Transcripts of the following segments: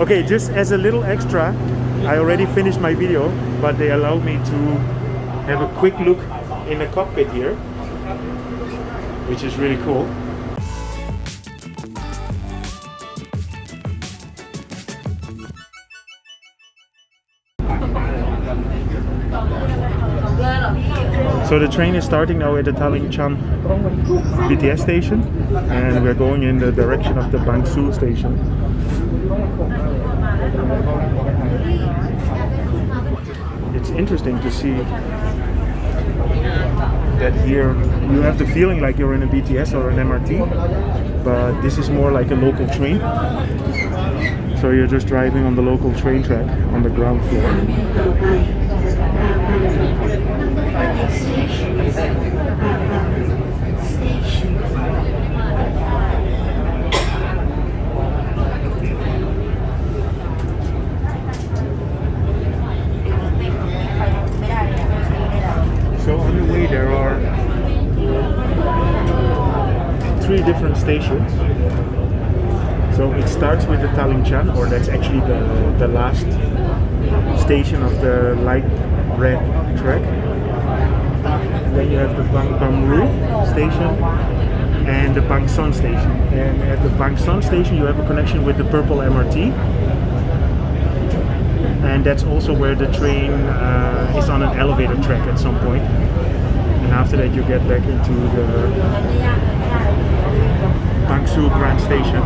Okay, just as a little extra, I already finished my video, but they allowed me to have a quick look in the cockpit here, which is really cool. So the train is starting now at the Thailand BTS station, and we're going in the direction of the Bangsue station. It's interesting to see that here you have the feeling like you're in a BTS or an MRT, but this is more like a local train. So you're just driving on the local train track on the ground floor. So on the way there are 3 different stations. So it starts with the Thailand, or that's actually the last station of the Light Red track. Then you have the Bamru station and the Bangson station. And at the Bangson station you have a connection with the purple MRT. And that's also where the train is on an elevator track at some point. And after that you get back into the Bangsue Grand Station.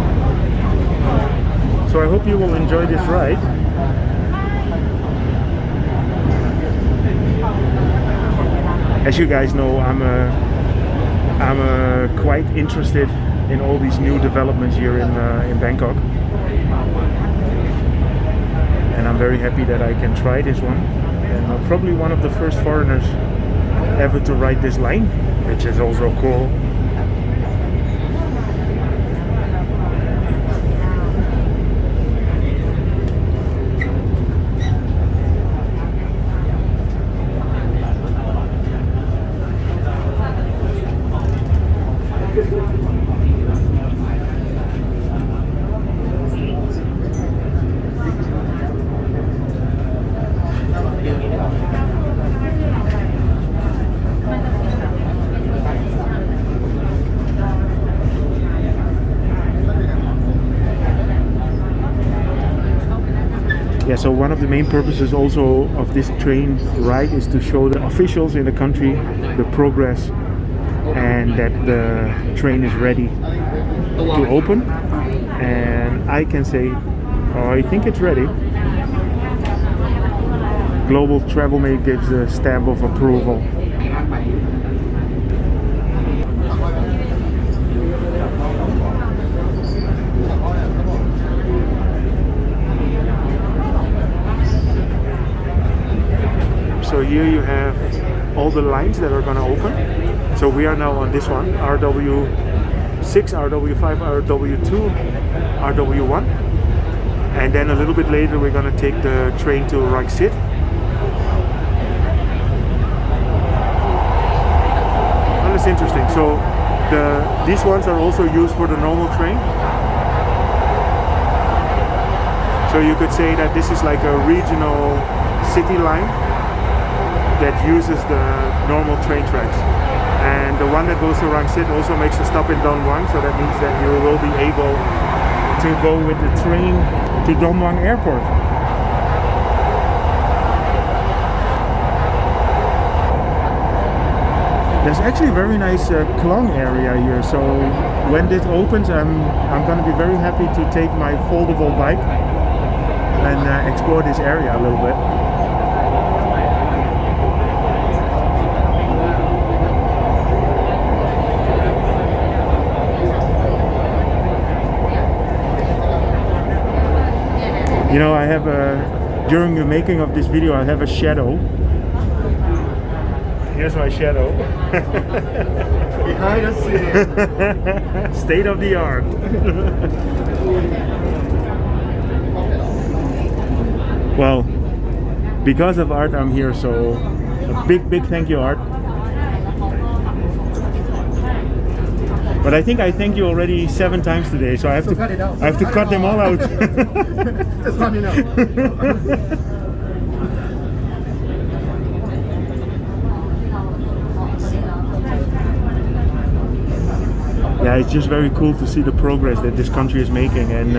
So I hope you will enjoy this ride. As you guys know, I'm quite interested in all these new developments here in Bangkok, and I'm very happy that I can try this one. And I'm probably one of the first foreigners ever to ride this line, which is also cool. Yeah, so one of the main purposes also of this train ride is to show the officials in the country the progress and that the train is ready to open. And I can say, I think it's ready. Global Travel Mail gives a stamp of approval. So here you have all the lines that are going to open. So we are now on this one, RW6, RW5, RW2, RW1. And then a little bit later we're going to take the train to Rangsit. Well, that's interesting. So these ones are also used for the normal train. So you could say that this is like a regional city line that uses the normal train tracks. And the one that goes to Rangsit also makes a stop in Don Muang, so that means that you will be able to go with the train to Don Muang Airport. There's actually a very nice Klong area here, so when this opens I'm going to be very happy to take my foldable bike and explore this area a little bit. You know, I have during the making of this video, I have a shadow. Here's my shadow. Behind the scene. State of the art. Well, because of Art, I'm here, so a big thank you, Art. But I think I thanked you already 7 times today, so I have to cut it out. I have to cut them all out. Just let me know. Yeah, it's just very cool to see the progress that this country is making, and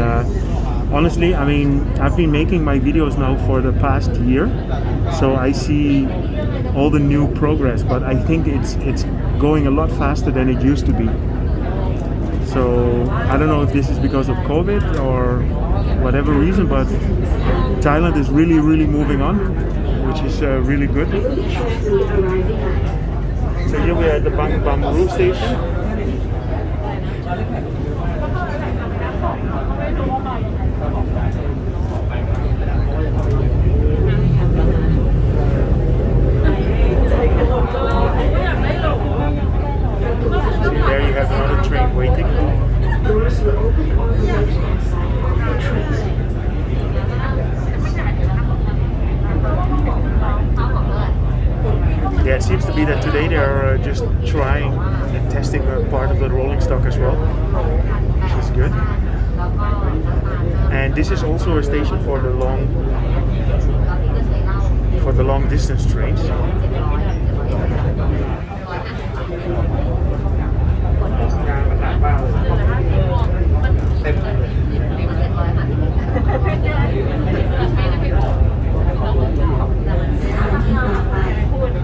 honestly, I mean, I've been making my videos now for the past year, so I see all the new progress, but I think it's going a lot faster than it used to be. So I don't know if this is because of COVID or whatever reason, but Thailand is really moving on, which is really good. So here we are at the Bamru station. There you have another train waiting. Doors will open on the left-hand side of the train. Yeah, it seems to be that today they are just trying and testing a part of the rolling stock as well, which is good. And this is also a station for the long distance trains. The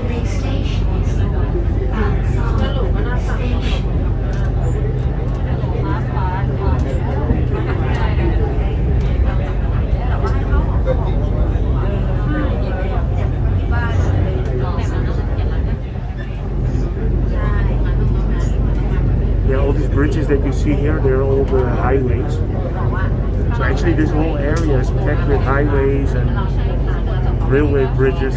next station is Bangsu Station. Yeah, all these bridges that you see here, they're all the highways. So actually this whole area is packed with highways and railway bridges.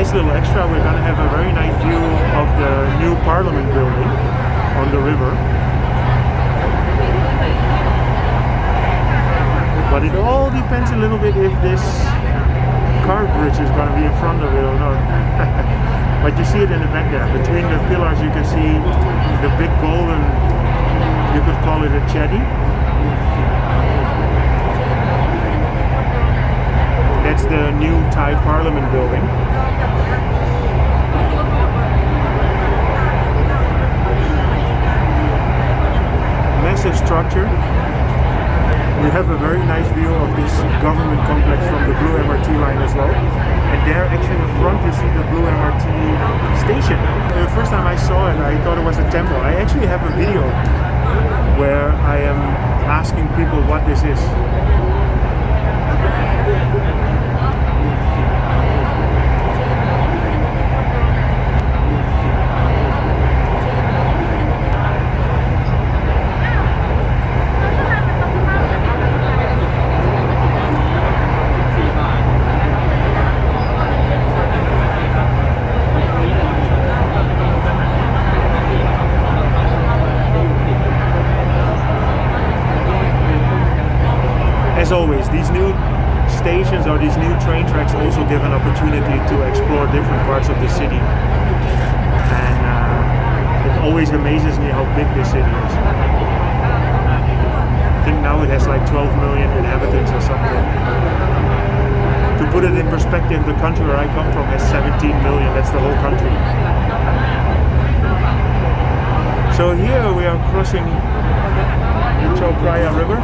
Little extra, we're gonna have a very nice view of the new Parliament building on the river. But it all depends a little bit if this car bridge is gonna be in front of it or not. But you see it in the back there. Between the pillars you can see the big golden, you could call it a chatty. That's the new Thai Parliament building. Massive structure. We have a very nice view of this government complex from the blue MRT line as well. And there actually in front you see the blue MRT station. The first time I saw it, I thought it was a temple. I actually have a video where I am asking people what this is. As always, these new stations or these new train tracks also give an opportunity to explore different parts of the city. And it always amazes me how big this city is. I think now it has like 12 million inhabitants or something. To put it in perspective, the country where I come from has 17 million, that's the whole country. So here we are crossing the Chao Praya River.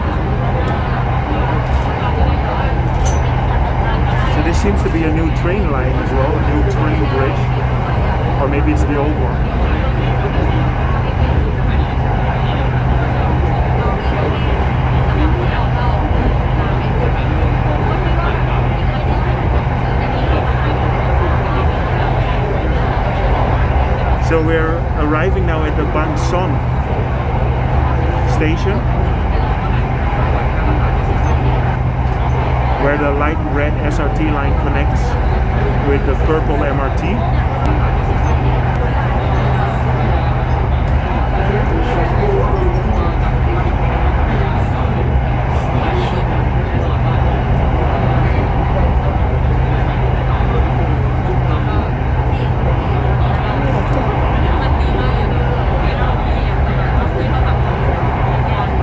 So this seems to be a new train line as well, a new train bridge. Or maybe it's the old one. station where the Light Red SRT line connects with the purple MRT.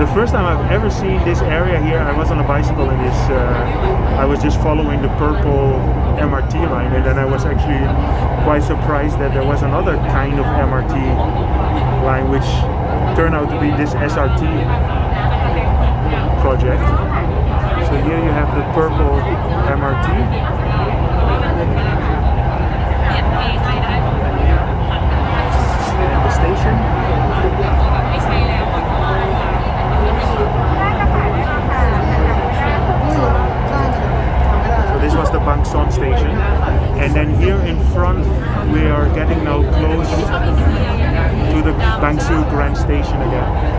The first time I've ever seen this area here, I was on a bicycle in this, I was just following the purple MRT line, and then I was actually quite surprised that there was another kind of MRT line which turned out to be this SRT project. So here you have the purple MRT. And the station. So this was the Bangson station, and then here in front we are getting now close to the Bangsue Grand Station again.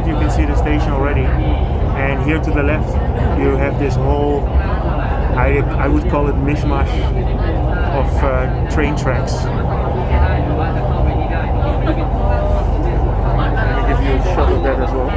You can see the station already, and here to the left you have this whole, I would call it mishmash of train tracks. Let me give you a shot of that as well.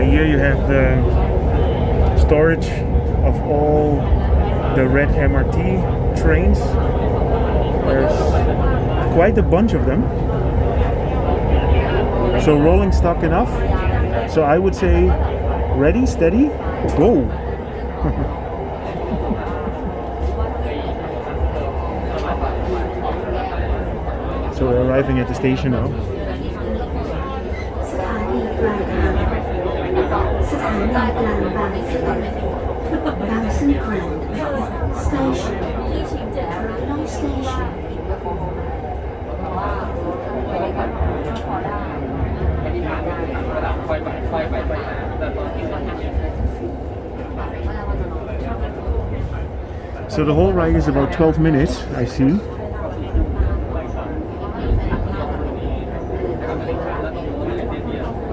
Here you have the storage of all the red MRT trains. There's quite a bunch of them. So rolling stock enough. So I would say ready, steady, go. So we're arriving at the station now. สถานีกลางบางซื่อบางซื่อ Grand Station Terminal Station So the whole ride is about 12 minutes, I see.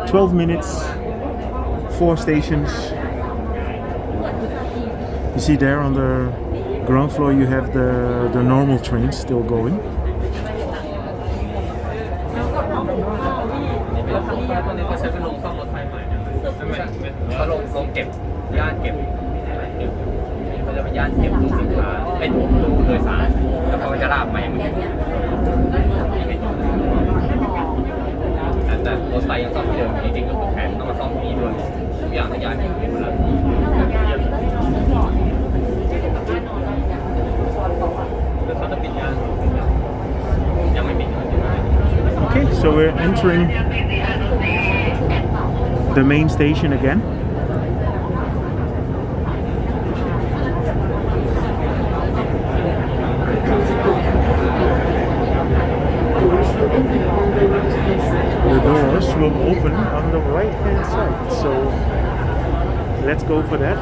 .12 minutes, 4 stations. You see there on the ground floor you have the normal trains still going. Okay, so we're entering the main station again. The doors will open on the right hand side, so let's go for that.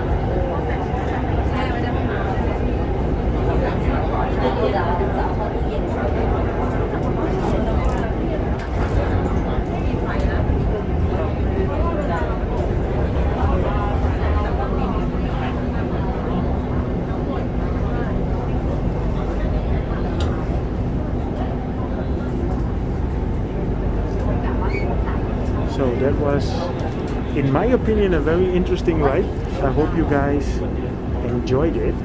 So that was, in my opinion, a very interesting ride. I hope you guys enjoyed it.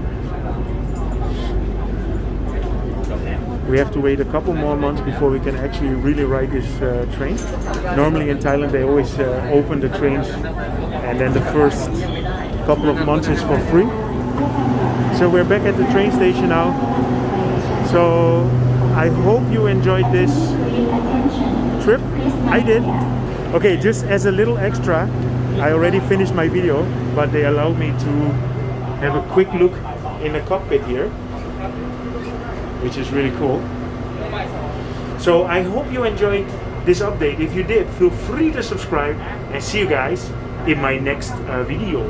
We have to wait a couple more months before we can actually really ride this train. Normally in Thailand they always open the trains and then the first couple of months is for free. So we're back at the train station now. So I hope you enjoyed this trip. I did. Okay, just as a little extra, I already finished my video, but they allowed me to have a quick look in the cockpit here, which is really cool. So I hope you enjoyed this update. If you did, feel free to subscribe and see you guys in my next video.